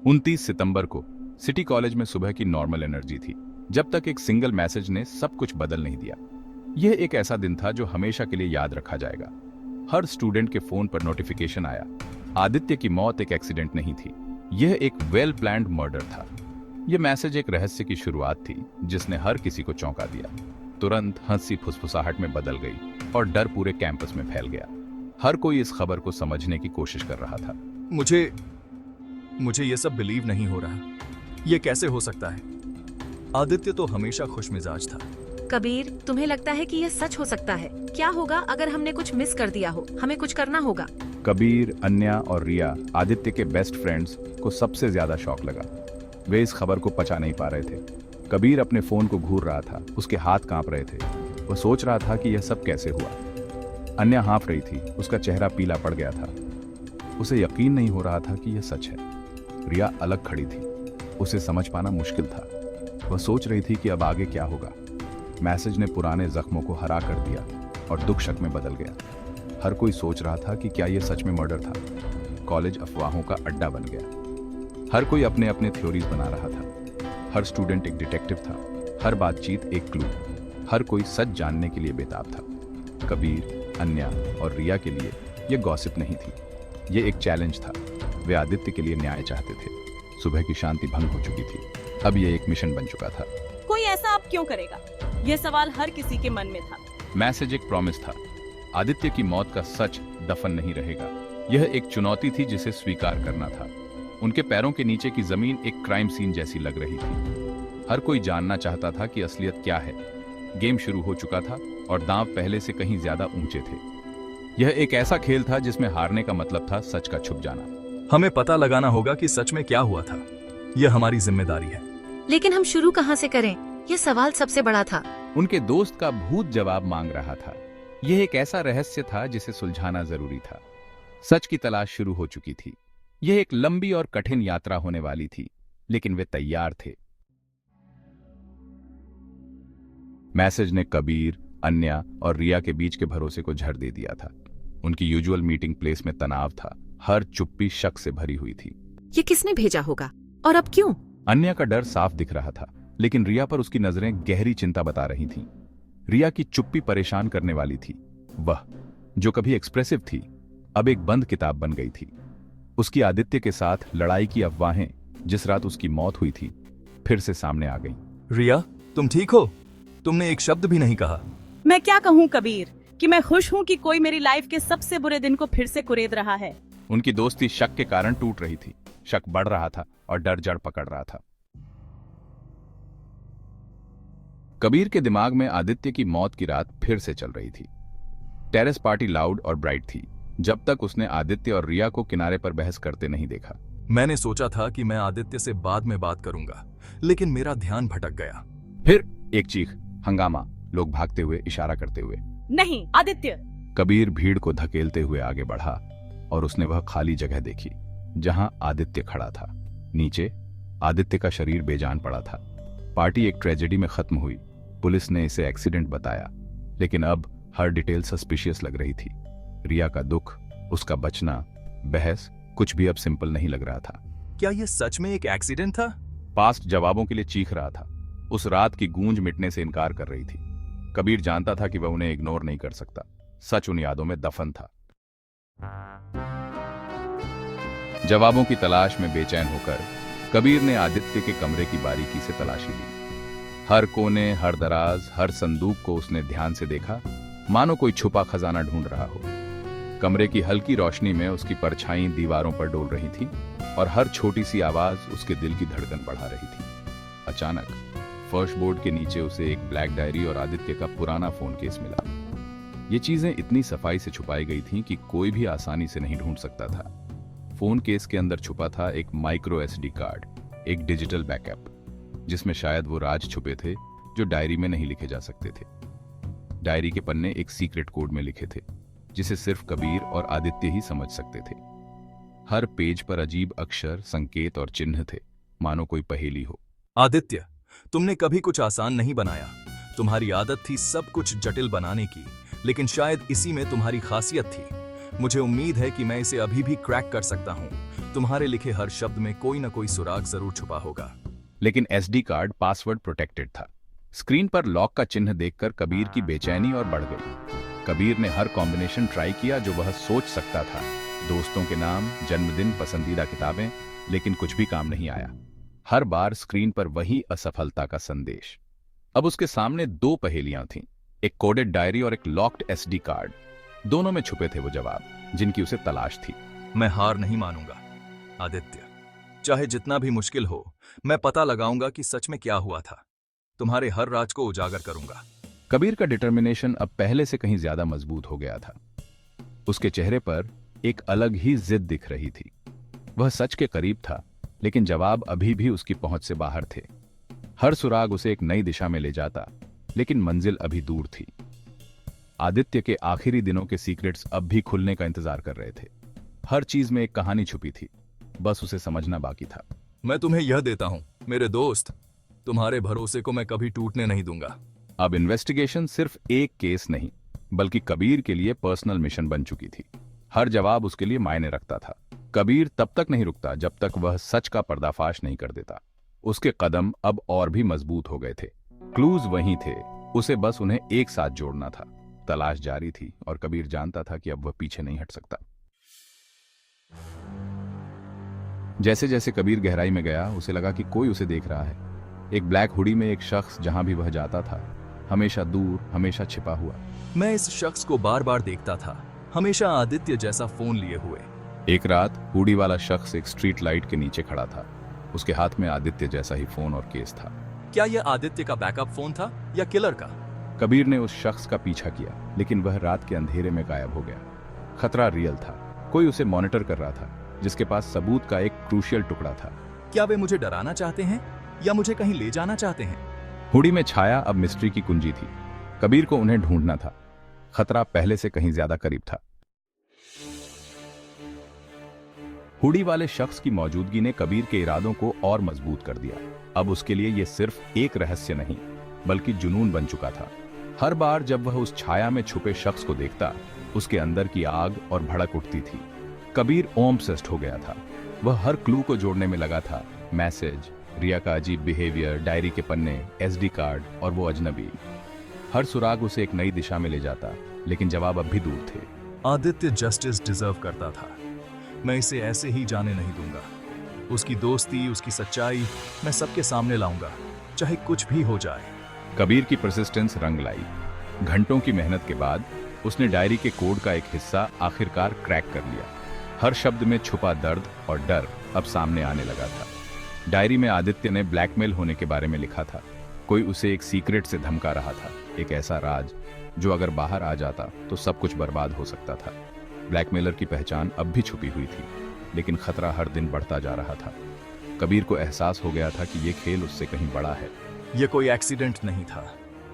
29 सितंबर को city college में सुबह की नॉर्मल एनर्जी थी, जब तक एक सिंगल मैसेज ने सब कुछ बदल नहीं दिया। यह एक ऐसा दिन था जो हमेशा के लिए याद रखा जाएगा। हर स्टूडेंट के फोन पर नोटिफिकेशन आया। आदित्य की मौत एक एक्सीडेंट नहीं थी, यह एक वेल प्लान्ड मर्डर था। यह मैसेज एक रहस्य की शुरुआत थी जिसने हर किसी को चौंका दिया। तुरंत हंसी फुसफुसाहट में बदल गई और डर पूरे कैंपस में फैल गया। हर कोई इस खबर को समझने की कोशिश कर रहा था। मुझे ये सब बिलीव नहीं हो रहा। ये कैसे हो सकता है? आदित्य तो हमेशा खुशमिजाज था। कबीर, तुम्हें लगता है कि यह सच हो सकता है? क्या होगा अगर हमने कुछ मिस कर दिया हो? हमें कुछ करना होगा। कबीर, अन्या और रिया आदित्य के बेस्ट फ्रेंड्स को सबसे ज्यादा शॉक लगा। वे इस खबर को पचा नहीं पा रहे थे। कबीर अपने फोन को घूर रहा था, उसके हाथ कांप रहे थे। वह सोच रहा था कि यह सब कैसे हुआ। अन्या हाँफ रही थी, उसका चेहरा पीला पड़ गया था। उसे यकीन नहीं हो रहा था कि यह सच है। रिया अलग खड़ी थी, उसे समझ पाना मुश्किल था। वह सोच रही थी कि अब आगे क्या होगा। मैसेज ने पुराने जख्मों को हरा कर दिया और दुख शक में बदल गया। हर कोई सोच रहा था कि क्या यह सच में मर्डर था। कॉलेज अफवाहों का अड्डा बन गया। हर कोई अपने अपने थ्योरीज बना रहा था। हर स्टूडेंट एक डिटेक्टिव था, हर बातचीत एक क्लू। हर कोई सच जानने के लिए बेताब था। कबीर, अन्या और रिया के लिए यह गॉसिप नहीं थी, यह एक चैलेंज था। वे आदित्य के लिए न्याय चाहते थे। सुबह की शांति भंग हो चुकी थी, अब यह एक मिशन बन चुका था। कोई ऐसा अब क्यों करेगा? यह सवाल हर किसी के मन में था। मैसेज एक प्रॉमिस था। आदित्य की मौत का सच दफन नहीं रहेगा। यह एक चुनौती थी जिसे स्वीकार करना था। उनके पैरों के नीचे की जमीन एक क्राइम सीन जैसी लग रही थी। हर कोई जानना चाहता था कि असलियत क्या है। गेम शुरू हो चुका था और दांव पहले से कहीं ज्यादा ऊंचे थे। यह एक ऐसा खेल था जिसमें हारने का मतलब था सच का छुप जाना। हमें पता लगाना होगा कि सच में क्या हुआ था। यह हमारी जिम्मेदारी है। लेकिन हम शुरू कहाँ से करें? यह सवाल सबसे बड़ा था। उनके दोस्त का भूत जवाब मांग रहा था। यह एक ऐसा रहस्य था जिसे सुलझाना जरूरी था। सच की तलाश शुरू हो चुकी थी। यह एक लंबी और कठिन यात्रा होने वाली थी, लेकिन वे तैयार थे। मैसेज ने कबीर, अन्या और रिया के बीच के भरोसे को झड़ दे दिया था। उनकी यूजुअल मीटिंग प्लेस में तनाव था। हर चुप्पी शक से भरी हुई थी। ये किसने भेजा होगा और अब क्यों? अन्या का डर साफ दिख रहा था, लेकिन रिया पर उसकी नजरें गहरी चिंता बता रही थीं। रिया की चुप्पी परेशान करने वाली थी। वह जो कभी एक्सप्रेसिव थी, अब एक बंद किताब बन गई थी। उसकी आदित्य के साथ लड़ाई की अफवाहें जिस रात उसकी मौत हुई थी, फिर से सामने आ गईं। रिया, तुम ठीक हो? तुमने एक शब्द भी नहीं कहा। मैं क्या कहूँ कबीर कि मैं खुश हूँ कि कोई मेरी लाइफ के सबसे बुरे दिन को फिर से कुरेद रहा है। उनकी दोस्ती शक के कारण टूट रही थी। शक बढ़ रहा था और डर जड़ पकड़ रहा था। कबीर के दिमाग में आदित्य की मौत की रात फिर से चल रही थी। टेरेस पार्टी लाउड और ब्राइट थी, जब तक उसने आदित्य और रिया को किनारे पर बहस करते नहीं देखा। मैंने सोचा था कि मैं आदित्य से बाद में बात करूंगा, लेकिन मेरा ध्यान भटक गया। फिर एक चीख, हंगामा, लोग भागते हुए, इशारा करते हुए। नहीं आदित्य! कबीर भीड़ को धकेलते हुए आगे बढ़ा और उसने वह खाली जगह देखी जहां आदित्य खड़ा था। नीचे आदित्य का शरीर बेजान पड़ा था। पार्टी एक ट्रेजेडी में खत्म हुई। पुलिस ने इसे एक्सीडेंट बताया, लेकिन अब हर डिटेल सस्पिशियस लग रही थी। रिया का दुख, उसका बचना, बहस, कुछ भी अब सिंपल नहीं लग रहा था। क्या यह सच में एक एक्सीडेंट था? पास्ट जवाबों के लिए चीख रहा था। उस रात की गूंज मिटने से इनकार कर रही थी। कबीर जानता था कि वह उन्हें इग्नोर नहीं कर सकता। सच उन यादों में दफन था। जवाबों की तलाश में बेचैन होकर कबीर ने आदित्य के कमरे की बारीकी से तलाशी ली। हर कोने, हर दराज, हर संदूक को उसने ध्यान से देखा, मानो कोई छुपा खजाना ढूंढ रहा हो। कमरे की हल्की रोशनी में उसकी परछाई दीवारों पर डोल रही थी और हर छोटी सी आवाज उसके दिल की धड़कन बढ़ा रही थी। अचानक फर्श बोर्ड के नीचे उसे एक ब्लैक डायरी और आदित्य का पुराना फोन केस मिला। ये चीजें इतनी सफाई से छुपाई गई थीं कि कोई भी आसानी से नहीं ढूंढ सकता था। फोन केस के अंदर छुपा था एक माइक्रो एसडी कार्ड, एक डिजिटल बैकअप, जिसमें शायद वो राज छुपे थे जो डायरी में नहीं लिखे जा सकते थे। डायरी के पन्ने एक सीक्रेट कोड में लिखे थे, जिसे सिर्फ कबीर और आदित्य ही समझ सकते थे। हर पेज पर अजीब अक्षर, संकेत और चिन्ह थे, मानो कोई पहेली हो। आदित्य, तुमने कभी कुछ आसान नहीं बनाया। तुम्हारी आदत थी सब कुछ जटिल बनाने की, लेकिन शायद इसी में तुम्हारी खासियत थी। मुझे उम्मीद है कि मैं इसे अभी भी क्रैक कर सकता हूँ। तुम्हारे लिखे हर शब्द में कोई ना कोई सुराग जरूर छुपा होगा। लेकिन एसडी कार्ड पासवर्ड प्रोटेक्टेड था। स्क्रीन पर लॉक का चिन्ह देखकर कबीर की बेचैनी और बढ़ गई। कबीर ने हर कॉम्बिनेशन ट्राई किया जो वह सोच सकता था, दोस्तों के नाम, जन्मदिन, पसंदीदा किताबें, लेकिन कुछ भी काम नहीं आया। हर बार स्क्रीन पर वही असफलता का संदेश। अब उसके सामने दो पहेलियां थीं, एक कोडेड डायरी और एक लॉक्ड एसडी कार्ड। दोनों में छुपे थे वो जवाब जिनकी उसे तलाश थी। मैं हार नहीं मानूंगा आदित्य, चाहे जितना भी मुश्किल हो, मैं पता लगाऊंगा कि सच में क्या हुआ था। तुम्हारे हर राज को उजागर करूंगा। कबीर का डिटर्मिनेशन अब पहले से कहीं ज्यादा मजबूत हो गया था। उसके चेहरे पर एक अलग ही जिद दिख रही थी। वह सच के करीब था, लेकिन जवाब अभी भी उसकी पहुंच से बाहर थे। हर सुराग उसे एक नई दिशा में ले जाता, लेकिन मंजिल अभी दूर थी। आदित्य के आखिरी दिनों के सीक्रेट्स अब भी खुलने का इंतजार कर रहे थे। हर चीज में एक कहानी छुपी थी, बस उसे समझना बाकी था। मैं तुम्हें यह देता हूं मेरे दोस्त, तुम्हारे भरोसे को मैं कभी टूटने नहीं दूंगा। अब इन्वेस्टिगेशन सिर्फ एक केस नहीं, बल्कि कबीर के लिए पर्सनल मिशन बन चुकी थी। हर जवाब उसके लिए मायने रखता था। कबीर तब तक नहीं रुकता जब तक वह सच का पर्दाफाश नहीं कर देता। उसके कदम अब और भी मजबूत हो गए थे। क्लूज वहीं थे, उसे बस उन्हें एक साथ जोड़ना था। तलाश जारी थी और कबीर जानता था कि अब वह पीछे नहीं हट सकता। जैसे जैसे कबीर गहराई में गया, उसे लगा कि कोई उसे देख रहा है। एक ब्लैक हुडी में एक शख्स जहां भी वह जाता था, हमेशा दूर, हमेशा छिपा हुआ। मैं इस शख्स को बार बार देखता था, हमेशा आदित्य जैसा फोन लिए हुए। एक रात हुडी वाला शख्स एक स्ट्रीट लाइट के नीचे खड़ा था। उसके हाथ में आदित्य जैसा ही फोन और केस था। क्या यह आदित्य का बैकअप फोन था या किलर का? कबीर ने उस शख्स का पीछा किया, लेकिन वह रात के अंधेरे में गायब हो गया। खतरा रियल था। कोई उसे मॉनिटर कर रहा था, जिसके पास सबूत का एक क्रूशियल टुकड़ा था। क्या वे मुझे डराना चाहते हैं या मुझे कहीं ले जाना चाहते हैं? हुडी में छाया अब मिस्ट्री की कुंजी थी। कबीर को उन्हें ढूंढना था। खतरा पहले से कहीं ज्यादा करीब था। हुडी वाले शख्स की मौजूदगी ने कबीर के इरादों को और मजबूत कर दिया। अब उसके लिए यह सिर्फ एक रहस्य नहीं, बल्कि जुनून बन चुका था। हर बार जब वह उस छाया में छुपे शख्स को देखता, उसके अंदर की आग और भड़क उठती थी। कबीर ऑब्सेस्ड हो गया था। वह हर क्लू को जोड़ने में लगा था। मैसेज, रिया का अजीब बिहेवियर, डायरी के पन्ने, एसडी कार्ड और वो अजनबी। हर सुराग उसे एक नई दिशा में ले जाता, लेकिन जवाब अब भी दूर थे। आदित्य जस्टिस डिजर्व करता था। मैं इसे ऐसे ही जाने नहीं दूंगा। उसकी दोस्ती, उसकी सच्चाई मैं सबके सामने लाऊंगा, चाहे कुछ भी हो जाए। कबीर की परसिस्टेंस रंग लाई। घंटों की मेहनत के बाद उसने डायरी के कोड का एक हिस्सा आखिरकार क्रैक कर लिया। हर शब्द में छुपा दर्द और डर अब सामने आने लगा था। डायरी में आदित्य ने ब्लैकमेल होने के बारे में लिखा था। कोई उसे एक सीक्रेट से धमका रहा था, एक ऐसा राज जो अगर बाहर आ जाता तो सब कुछ बर्बाद हो सकता था। ब्लैकमेलर की पहचान अब भी छुपी हुई थी, लेकिन खतरा हर दिन बढ़ता जा रहा था। कबीर को एहसास हो गया था कि यह खेल उससे कहीं बड़ा है। यह कोई एक्सीडेंट नहीं था।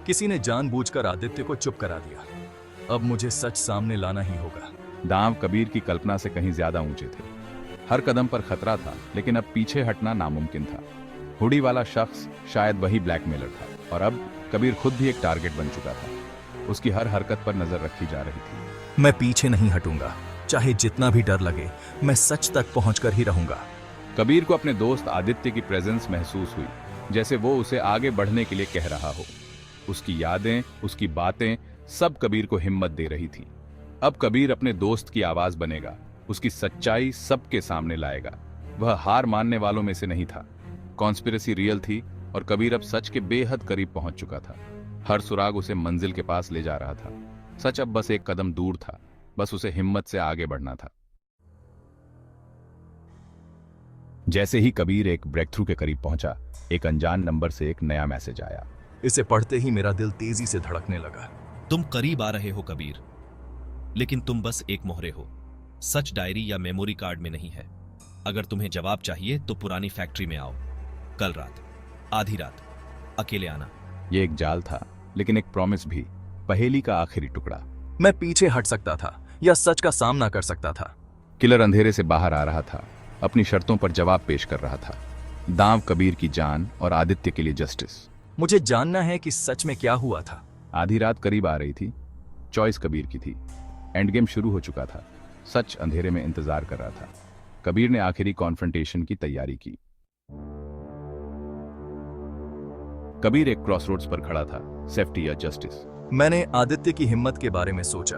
किसी ने जानबूझकर आदित्य को चुप करा दिया। अब मुझे सच सामने लाना ही होगा। दांव कबीर की कल्पना से कहीं ज्यादा ऊंचे थे। हर कदम पर खतरा था, लेकिन अब पीछे हटना नामुमकिन था। हुडी वाला शख्स शायद वही ब्लैकमेलर था, और अब कबीर खुद भी एक टारगेट बन चुका था। उसकी हर हरकत पर नजर रखी जा रही थी। मैं पीछे नहीं हटूंगा, चाहे जितना भी डर लगे। मैं सच तक पहुंचकर ही रहूंगा। कबीर को अपने दोस्त आदित्य की प्रेजेंस महसूस हुई, जैसे वो उसे आगे बढ़ने के लिए कह रहा हो। उसकी यादें, उसकी बातें सब कबीर को हिम्मत दे रही थी। अब कबीर अपने दोस्त की आवाज बनेगा, उसकी सच्चाई सबके सामने लाएगा। वह हार मानने वालों में से नहीं था। कॉन्स्पिरेसी रियल थी और कबीर अब सच के बेहद करीब पहुंच चुका था। हर सुराग उसे मंजिल के पास ले जा रहा था। सच अब बस एक कदम दूर था, बस उसे हिम्मत से आगे बढ़ना था। जैसे ही कबीर एक ब्रेक थ्रू के करीब पहुंचा, एक अनजान नंबर से एक नया मैसेज आया। इसे पढ़ते ही मेरा दिल तेजी से धड़कने लगा। तुम करीब आ रहे हो कबीर, लेकिन तुम बस एक मोहरे हो। सच डायरी या मेमोरी कार्ड में नहीं है। अगर तुम्हें जवाब चाहिए तो पुरानी फैक्ट्री में आओ। कल रात, आधी रात, अकेले आना। यह एक जाल था, लेकिन एक प्रॉमिस भी, पहेली का आखिरी टुकड़ा। मैं पीछे हट सकता था या सच का सामना कर सकता था। किलर अंधेरे से बाहर आ रहा था, अपनी शर्तों पर जवाब पेश कर रहा था। दांव कबीर की जान और आदित्य के लिए जस्टिस। मुझे जानना है कि सच में क्या हुआ था। आधी रात करीब आ रही थी। चॉइस कबीर की थी। एंड गेम शुरू हो चुका था। सच अंधेरे में इंतजार कर रहा था। कबीर ने आखिरी कॉन्फ्रंटेशन की तैयारी की। कबीर एक क्रॉसरोड्स पर खड़ा था, सेफ्टी या जस्टिस। मैंने आदित्य की हिम्मत के बारे में सोचा।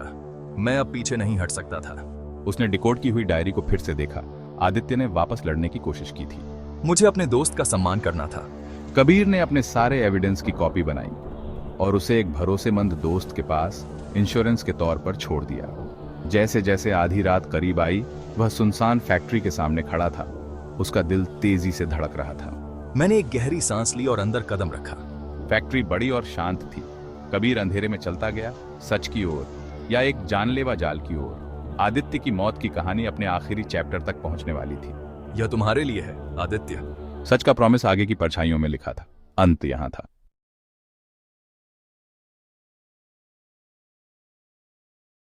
मैं अब पीछे नहीं हट सकता था। उसने डिकोड की हुई डायरी को फिर से देखा। आदित्य ने वापस लड़ने की कोशिश की थी। मुझे अपने दोस्त का सम्मान करना था। कबीर ने अपने सारे एविडेंस की कॉपी बनाई और उसे एक भरोसेमंद दोस्त के पास इंश्योरेंस के तौर पर छोड़ दिया। जैसे जैसे आधी रात करीब आई, वह सुनसान फैक्ट्री के सामने खड़ा था। उसका दिल तेजी से धड़क रहा था। मैंने एक गहरी सांस ली और अंदर कदम रखा। फैक्ट्री बड़ी और शांत थी। कबीर अंधेरे में चलता गया, सच की ओर या एक जानलेवा जाल की ओर। आदित्य की मौत की कहानी अपने आखिरी चैप्टर तक पहुंचने वाली थी। यह तुम्हारे लिए है, आदित्य। सच का प्रॉमिस आगे की परछाइयों में लिखा था। अंत यहां था।